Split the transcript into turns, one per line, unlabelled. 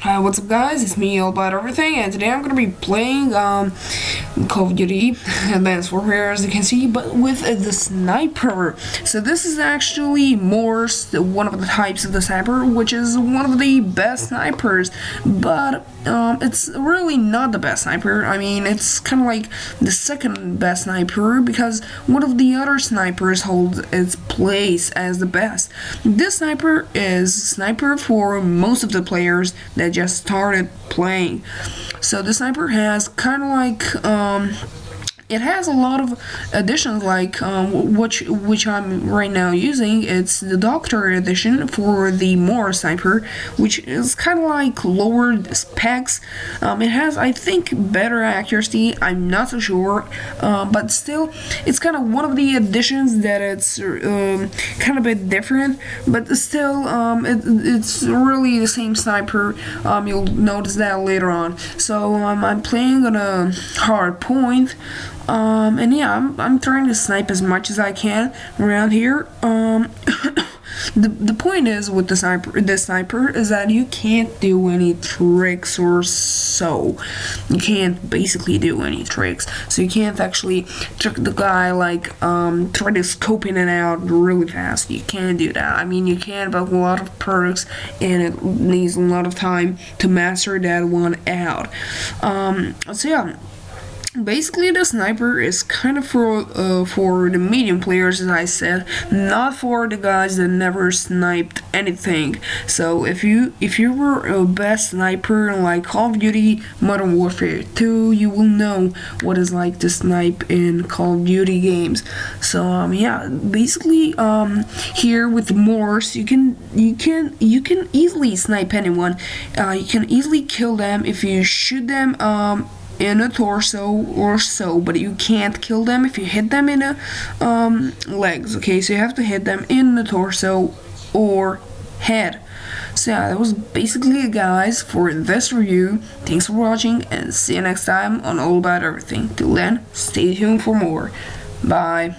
Hi, what's up guys, it's me, All About Everything, and today I'm going to be playing Call of Duty Advanced Warfare, as you can see, but with the sniper. So this is actually Morse, one of the types of the sniper, which is one of the best snipers, but it's really not the best sniper. I mean, it's kind of like the second best sniper, because one of the other snipers holds its place as the best. This sniper is sniper for most of the players that just started playing. So the sniper has kind of like it has a lot of additions, like which I'm right now using. It's the Doctor edition for the Morse sniper, which is kind of like lowered specs. It has, I think, better accuracy. I'm not so sure, but still, it's kind of one of the additions that it's kind of a bit different. But still, it's really the same sniper. You'll notice that later on. So I'm playing on a hard point. And yeah, I'm trying to snipe as much as I can around here. The point is with this sniper is that you can't do any tricks or so. You can't basically do any tricks. So you can't actually trick the guy, like try to scope in and out really fast. You can't do that. I mean, you can, but a lot of perks, and it needs a lot of time to master that one out. So yeah. Basically, the sniper is kind of for the medium players, as I said, not for the guys that never sniped anything. So if you were a best sniper in like Call of Duty Modern Warfare 2, you will know what it's like to snipe in Call of Duty games. So yeah, basically here with Morse, you can easily snipe anyone. You can easily kill them if you shoot them in a torso or so, but you can't kill them if you hit them in the legs. Okay, so you have to hit them in the torso or head. So yeah, that was basically it, guys, for this review. Thanks for watching, and see you next time on All About Everything. Till then, stay tuned for more. Bye.